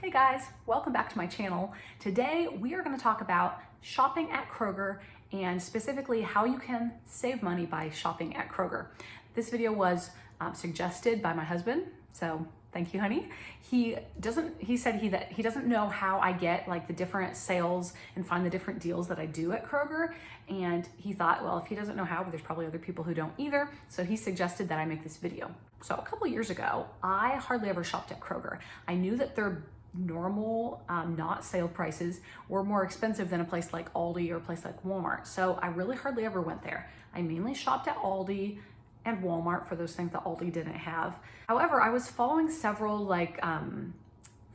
Hey guys, welcome back to my channel. Today we are going to talk about shopping at Kroger and specifically how you can save money by shopping at Kroger. This video was suggested by my husband, so thank you, honey. He said he doesn't know how I get like the different sales and find the different deals that I do at Kroger, and he thought, well, if he doesn't know how, there's probably other people who don't either, so he suggested that I make this video. So a couple years ago, I hardly ever shopped at Kroger. I knew that their normal, not sale prices were more expensive than a place like Aldi or a place like Walmart. So I really hardly ever went there. I mainly shopped at Aldi and Walmart for those things that Aldi didn't have. However, I was following several like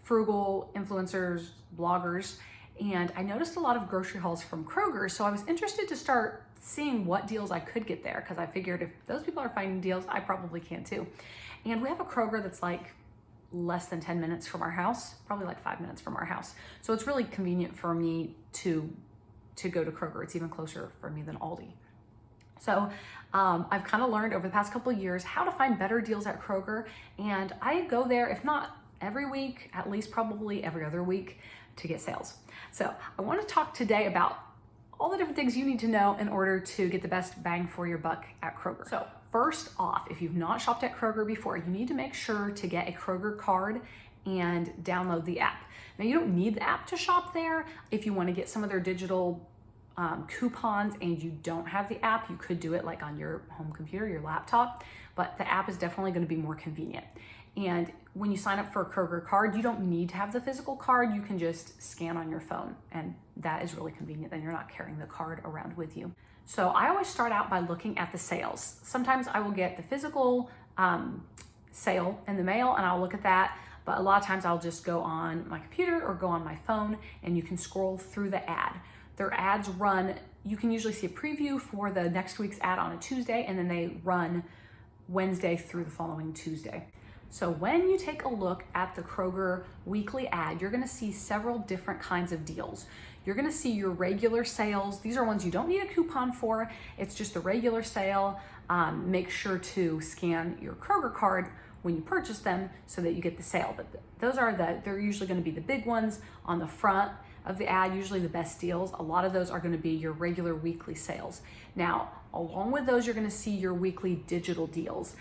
frugal influencers, bloggers, and I noticed a lot of grocery hauls from Kroger. So I was interested to start seeing what deals I could get there because I figured if those people are finding deals, I probably can too. And we have a Kroger that's like less than 10 minutes from our house, probably like 5 minutes from our house. So it's really convenient for me to go to Kroger. It's even closer for me than Aldi. So I've kind of learned over the past couple of years how to find better deals at Kroger. And I go there, if not every week, at least probably every other week to get sales. So I want to talk today about all the different things you need to know in order to get the best bang for your buck at Kroger. So first off, if you've not shopped at Kroger before, you need to make sure to get a Kroger card and download the app. Now you don't need the app to shop there. If you want to get some of their digital coupons and you don't have the app, you could do it like on your home computer, your laptop, but the app is definitely going to be more convenient. And when you sign up for a Kroger card, you don't need to have the physical card. You can just scan on your phone, and that is really convenient. Then you're not carrying the card around with you. So I always start out by looking at the sales. Sometimes I will get the physical sale in the mail and I'll look at that, but a lot of times I'll just go on my computer or go on my phone and you can scroll through the ad. Their ads run, you can usually see a preview for the next week's ad on a Tuesday, and then they run Wednesday through the following Tuesday. So when you take a look at the Kroger weekly ad, you're gonna see several different kinds of deals. You're gonna see your regular sales. These are ones you don't need a coupon for. It's just a regular sale. Make sure to scan your Kroger card when you purchase them so that you get the sale. But they're usually gonna be the big ones on the front of the ad, usually the best deals. A lot of those are gonna be your regular weekly sales. Now, along with those, you're gonna see your weekly digital deals.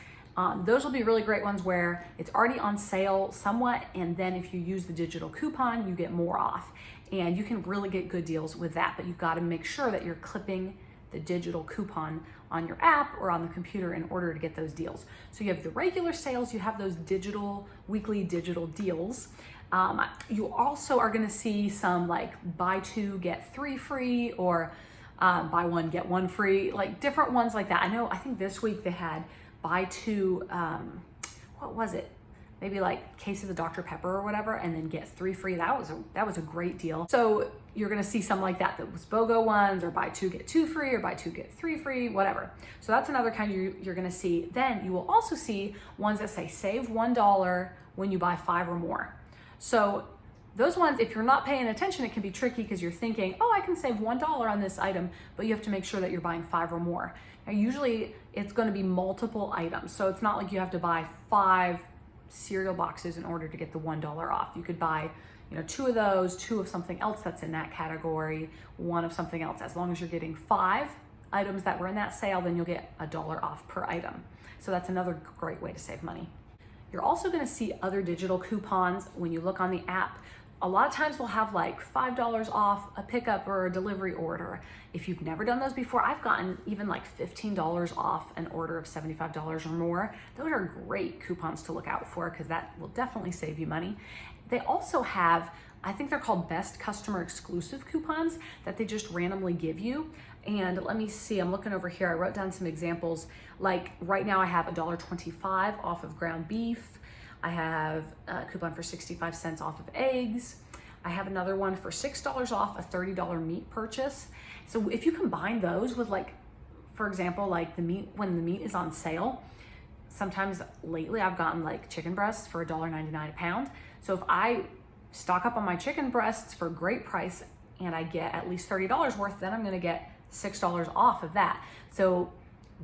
Those will be really great ones where it's already on sale somewhat, and then if you use the digital coupon, you get more off. And you can really get good deals with that, but you've got to make sure that you're clipping the digital coupon on your app or on the computer in order to get those deals. So you have the regular sales, you have those weekly digital deals. You also are gonna see some like buy two, get three free, or buy one, get one free, like different ones like that. I think this week they had buy two, what was it? Maybe like cases of Dr. Pepper or whatever, and then get three free. That was a great deal. So you're gonna see some like that was BOGO ones, or buy two, get two free, or buy two, get three free, whatever. So that's another kind you're gonna see. Then you will also see ones that say save $1 when you buy 5 or more. So those ones, if you're not paying attention, it can be tricky because you're thinking, oh, I can save $1 on this item, but you have to make sure that you're buying 5 or more. Now, usually it's going to be multiple items. So it's not like you have to buy 5 cereal boxes in order to get the $1 off. You could buy, 2 of those, 2 of something else that's in that category, 1 of something else. As long as you're getting 5 items that were in that sale, then you'll get $1 off per item. So that's another great way to save money. You're also going to see other digital coupons when you look on the app. A lot of times we'll have like $5 off a pickup or a delivery order. If you've never done those before, I've gotten even like $15 off an order of $75 or more. Those are great coupons to look out for because that will definitely save you money. They also have, I think they're called best customer exclusive coupons that they just randomly give you. And let me see, I'm looking over here. I wrote down some examples. Like right now I have $1.25 off of ground beef. I have a coupon for 65 cents off of eggs. I have another one for $6 off a $30 meat purchase. So if you combine those with like, for example, like the meat, when the meat is on sale, sometimes lately I've gotten like chicken breasts for $1.99 a pound. So if I stock up on my chicken breasts for a great price and I get at least $30 worth, then I'm gonna get $6 off of that. So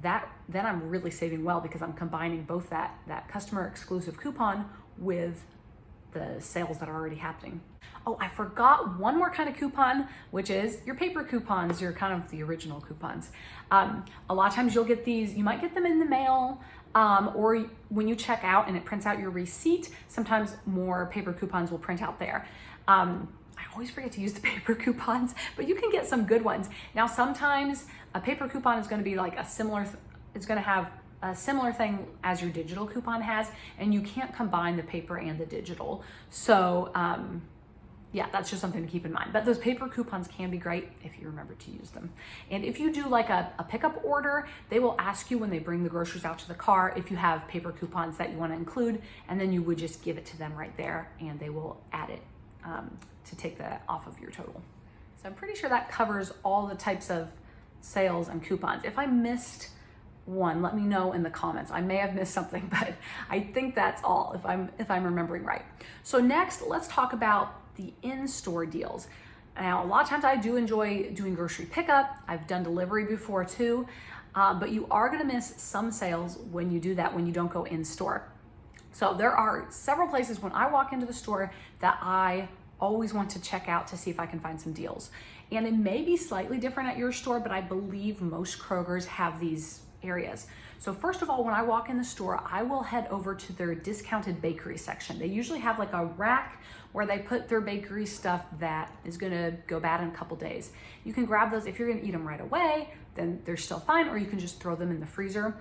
then I'm really saving well because I'm combining both that customer exclusive coupon with the sales that are already happening. Oh, I forgot one more kind of coupon, which is your paper coupons, your kind of the original coupons. A lot of times you'll get these, you might get them in the mail, or when you check out and it prints out your receipt, sometimes more paper coupons will print out there. I always forget to use the paper coupons, but you can get some good ones. Now, sometimes a paper coupon is going to be like it's going to have a similar thing as your digital coupon has, and you can't combine the paper and the digital. So, yeah, that's just something to keep in mind. But those paper coupons can be great if you remember to use them. And if you do like a pickup order, they will ask you when they bring the groceries out to the car if you have paper coupons that you want to include, and then you would just give it to them right there and they will add it to take that off of your total. So I'm pretty sure that covers all the types of sales and coupons. If I missed one, let me know in the comments. I may have missed something, but I think that's all if I'm remembering right. So next, let's talk about the in-store deals. Now, a lot of times I do enjoy doing grocery pickup. I've done delivery before too, but you are gonna miss some sales when you do that, when you don't go in-store. So there are several places when I walk into the store that I always want to check out to see if I can find some deals. And it may be slightly different at your store, but I believe most Krogers have these areas. So first of all, when I walk in the store, I will head over to their discounted bakery section. They usually have like a rack where they put their bakery stuff that is gonna go bad in a couple days. You can grab those. If you're gonna eat them right away, then they're still fine, or you can just throw them in the freezer.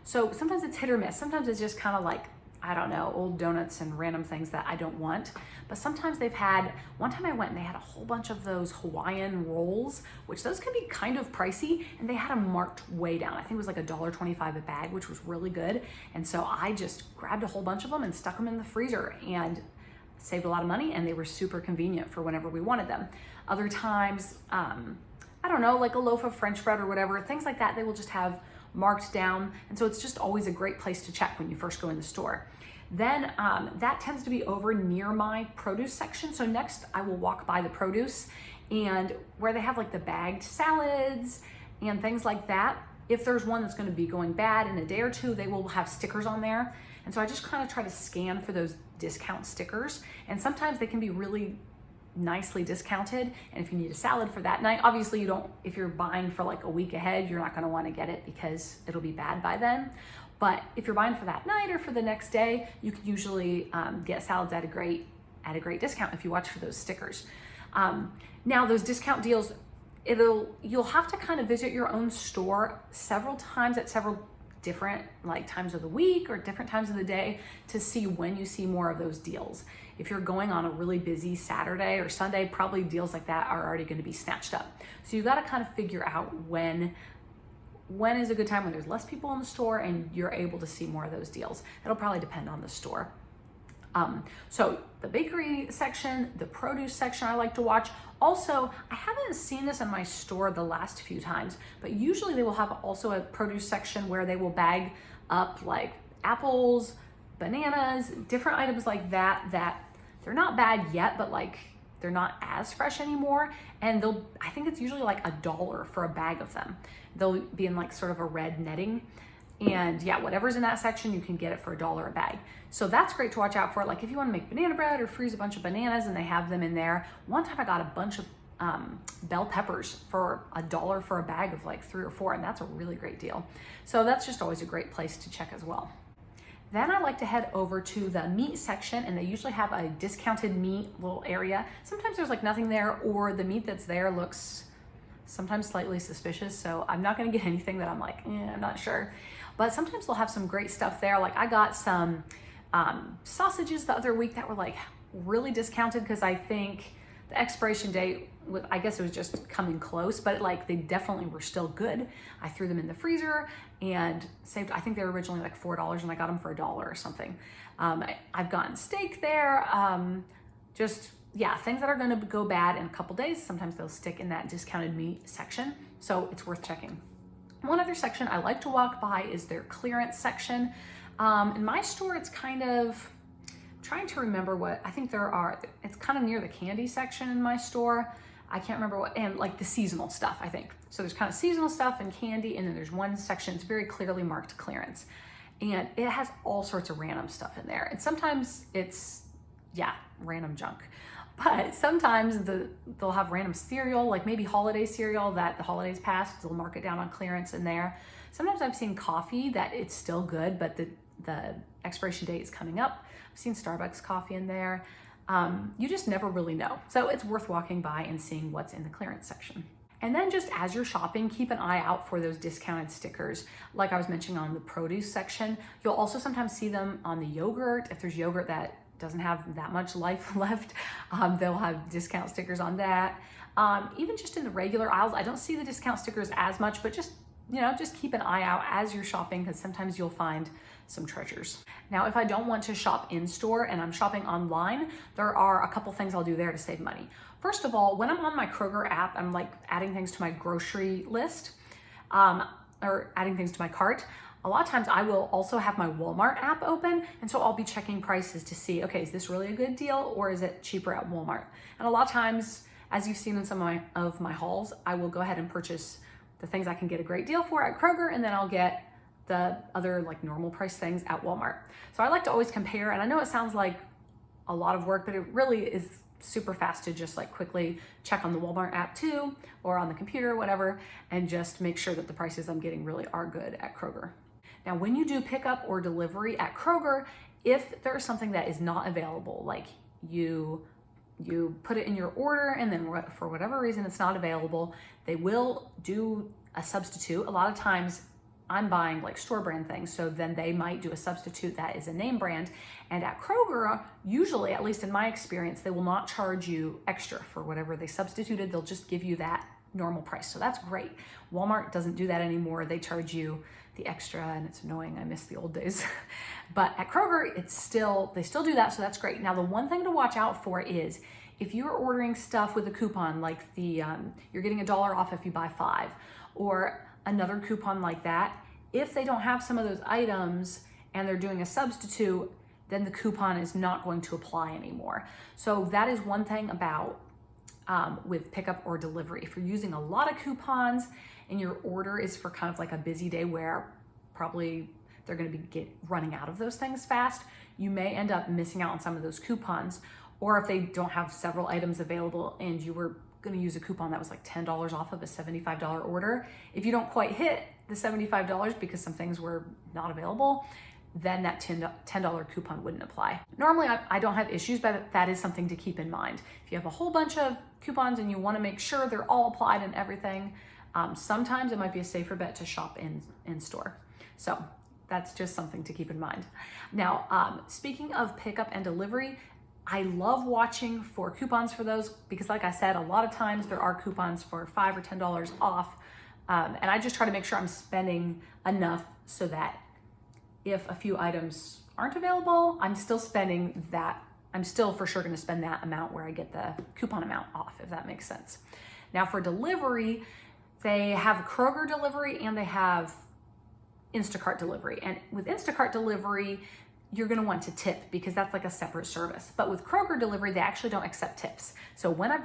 So sometimes it's hit or miss. Sometimes it's just kind of like, I don't know, old donuts and random things that I don't want. But sometimes they've had, one time I went and they had a whole bunch of those Hawaiian rolls, which those can be kind of pricey, and they had them marked way down. I think it was like $1.25 a bag, which was really good. And so I just grabbed a whole bunch of them and stuck them in the freezer and saved a lot of money, and they were super convenient for whenever we wanted them. Other times, I don't know, like a loaf of French bread or whatever, things like that, they will just have marked down. And so it's just always a great place to check when you first go in the store. Then that tends to be over near my produce section. So next I will walk by the produce, and where they have like the bagged salads and things like that, if there's one that's gonna be going bad in a day or two, they will have stickers on there. And so I just kind of try to scan for those discount stickers. And sometimes they can be really nicely discounted. And if you need a salad for that night, obviously you don't, if you're buying for like a week ahead, you're not gonna wanna get it because it'll be bad by then. But if you're buying for that night or for the next day, you can usually get salads at a great discount if you watch for those stickers. Now those discount deals, you'll have to kind of visit your own store several times at several different like times of the week or different times of the day to see when you see more of those deals. If you're going on a really busy Saturday or Sunday, probably deals like that are already going to be snatched up. So you got to kind of figure out when is a good time when there's less people in the store and you're able to see more of those deals. It'll probably depend on the store. So the bakery section, the produce section I like to watch. Also, I haven't seen this in my store the last few times, but usually they will have also a produce section where they will bag up like apples, bananas, different items like that they're not bad yet, but like they're not as fresh anymore. And I think it's usually like $1 for a bag of them. They'll be in like sort of a red netting. And yeah, whatever's in that section, you can get it for $1 a bag. So that's great to watch out for. Like if you want to make banana bread or freeze a bunch of bananas and they have them in there. One time I got a bunch of bell peppers for $1 for a bag of like 3 or 4, and that's a really great deal. So that's just always a great place to check as well. Then I like to head over to the meat section, and they usually have a discounted meat little area. Sometimes there's like nothing there, or the meat that's there looks sometimes slightly suspicious. So I'm not gonna get anything that I'm like, I'm not sure. But sometimes they'll have some great stuff there. Like I got some sausages the other week that were like really discounted because I think the expiration date, I guess it was just coming close, but like they definitely were still good. I threw them in the freezer and saved, I think they were originally like $4 and I got them for $1 or something. I've gotten steak there. Yeah, things that are gonna go bad in a couple days. Sometimes they'll stick in that discounted meat section. So it's worth checking. One other section I like to walk by is their clearance section. In my store, it's kind of, trying to remember what, I think it's kind of near the candy section in my store. I can't remember what, and like the seasonal stuff, I think. So there's kind of seasonal stuff and candy, and then there's one section, it's very clearly marked clearance. And it has all sorts of random stuff in there. And sometimes it's yeah, random junk. But sometimes they'll have random cereal, like maybe holiday cereal that the holidays passed, they'll mark it down on clearance in there. Sometimes I've seen coffee that it's still good, but the expiration date is coming up. I've seen Starbucks coffee in there. You just never really know. So it's worth walking by and seeing what's in the clearance section. And then just as you're shopping, keep an eye out for those discounted stickers. Like I was mentioning on the produce section, you'll also sometimes see them on the yogurt. If there's yogurt that doesn't have that much life left, they'll have discount stickers on that. Even just in the regular aisles, I don't see the discount stickers as much, but just keep an eye out as you're shopping, because sometimes you'll find some treasures. Now, if I don't want to shop in store and I'm shopping online, there are a couple things I'll do there to save money. First of all, when I'm on my Kroger app, I'm like adding things to my grocery list, or adding things to my cart. A lot of times I will also have my Walmart app open, and so I'll be checking prices to see, okay, is this really a good deal or is it cheaper at Walmart? And a lot of times, as you've seen in some of my hauls, I will go ahead and purchase the things I can get a great deal for at Kroger, and then I'll get the other like normal price things at Walmart. So I like to always compare, and I know it sounds like a lot of work, but it really is super fast to just like quickly check on the Walmart app too, or on the computer, whatever, and just make sure that the prices I'm getting really are good at Kroger. Now, when you do pickup or delivery at Kroger, if there's something that is not available, like you put it in your order and then for whatever reason it's not available, they will do a substitute. A lot of times I'm buying like store brand things, so then they might do a substitute that is a name brand. And at Kroger, usually, at least in my experience, they will not charge you extra for whatever they substituted. They'll just give you that normal price. So that's great. Walmart doesn't do that anymore. They charge you the extra, and it's annoying. I miss the old days. But at Kroger, they still do that, so that's great. Now, the one thing to watch out for is if you're ordering stuff with a coupon, like you're getting $1 off if you buy 5, or another coupon like that, if they don't have some of those items and they're doing a substitute, then the coupon is not going to apply anymore. So that is one thing about with pickup or delivery. If you're using a lot of coupons and your order is for kind of like a busy day where probably they're going to be running out of those things fast, you may end up missing out on some of those coupons. Or if they don't have several items available and you were going to use a coupon that was like $10 off of a $75 order, if you don't quite hit the $75 because some things were not available, then that $10 coupon wouldn't apply. Normally, I don't have issues, but that is something to keep in mind. If you have a whole bunch of coupons and you want to make sure they're all applied and everything, sometimes it might be a safer bet to shop in store. So that's just something to keep in mind. Now, speaking of pickup and delivery, I love watching for coupons for those because, like I said, a lot of times there are coupons for $5 or $10 off. And I just try to make sure I'm spending enough so that if a few items aren't available, I'm still spending that. I'm still for sure going to spend that amount where I get the coupon amount off, if that makes sense. Now, for delivery, they have Kroger delivery and they have Instacart delivery. And with Instacart delivery, you're going to want to tip because that's like a separate service. But with Kroger delivery, they actually don't accept tips. So when I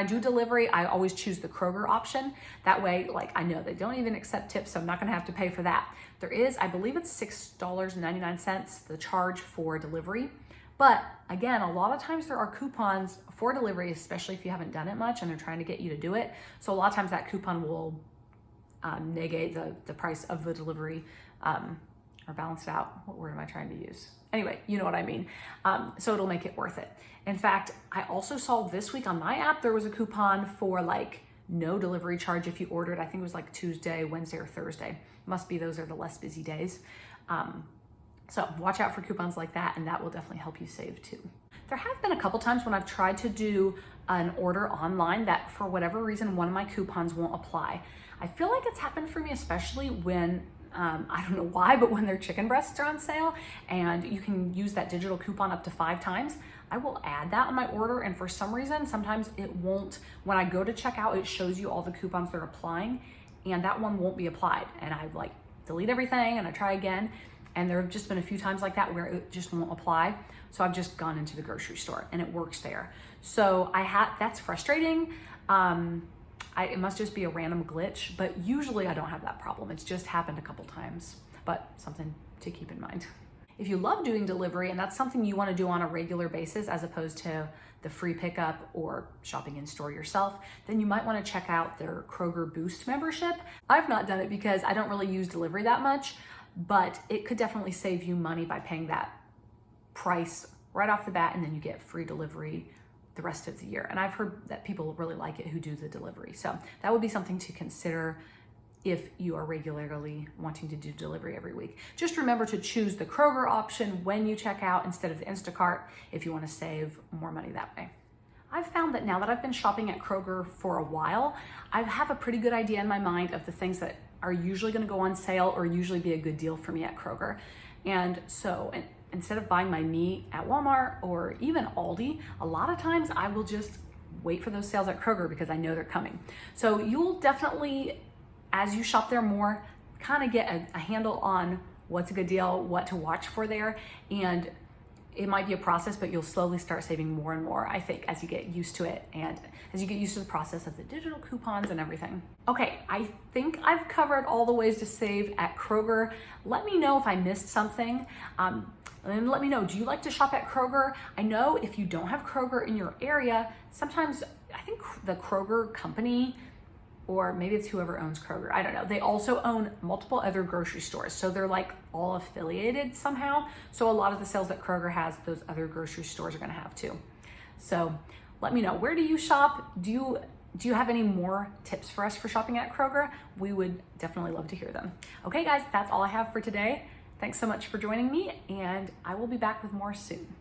do delivery, I always choose the Kroger option. That way, like, I know they don't even accept tips, so I'm not going to have to pay for that. There is, I believe it's $6.99, the charge for delivery. But again, a lot of times there are coupons for delivery, especially if you haven't done it much and they're trying to get you to do it. So a lot of times that coupon will negate the price of the delivery, or balance it out. What word am I trying to use? Anyway, you know what I mean. So it'll make it worth it. In fact, I also saw this week on my app, there was a coupon for like no delivery charge if you ordered. I think it was like Tuesday, Wednesday, or Thursday. Must be those are the less busy days. So watch out for coupons like that, and that will definitely help you save too. There have been a couple times when I've tried to do an order online that for whatever reason, one of my coupons won't apply. I feel like it's happened for me, especially when I don't know why, but when their chicken breasts are on sale and you can use that digital coupon up to 5 times, I will add that on my order. And for some reason, sometimes it won't, when I go to checkout, it shows you all the coupons they're applying and that one won't be applied. And I like delete everything and I try again. And there have just been a few times like that where it just won't apply. So I've just gone into the grocery store and it works there. So that's frustrating. It must just be a random glitch, but usually I don't have that problem. It's just happened a couple times, but something to keep in mind. If you love doing delivery and that's something you want to do on a regular basis as opposed to the free pickup or shopping in store yourself, then you might want to check out their Kroger Boost membership. I've not done it because I don't really use delivery that much, but it could definitely save you money by paying that price right off the bat, and then you get free delivery the rest of the year. And I've heard that people really like it who do the delivery. So that would be something to consider if you are regularly wanting to do delivery every week. Just remember to choose the Kroger option when you check out instead of the Instacart if you want to save more money that way. I've found that now that I've been shopping at Kroger for a while, I have a pretty good idea in my mind of the things that are usually going to go on sale or usually be a good deal for me at Kroger. And so instead of buying my meat at Walmart or even Aldi, a lot of times I will just wait for those sales at Kroger because I know they're coming. So you'll definitely, as you shop there more, kind of get a handle on what's a good deal, what to watch for there. And it might be a process, but you'll slowly start saving more and more, I think, as you get used to it and as you get used to the process of the digital coupons and everything. Okay, I think I've covered all the ways to save at Kroger. Let me know if I missed something. And let me know, do you like to shop at Kroger? I know if you don't have Kroger in your area, sometimes I think the Kroger company, or maybe it's whoever owns Kroger, I don't know. They also own multiple other grocery stores. So they're like all affiliated somehow. So a lot of the sales that Kroger has, those other grocery stores are gonna have too. So let me know, where do you shop? Do you have any more tips for us for shopping at Kroger? We would definitely love to hear them. Okay guys, that's all I have for today. Thanks so much for joining me, and I will be back with more soon.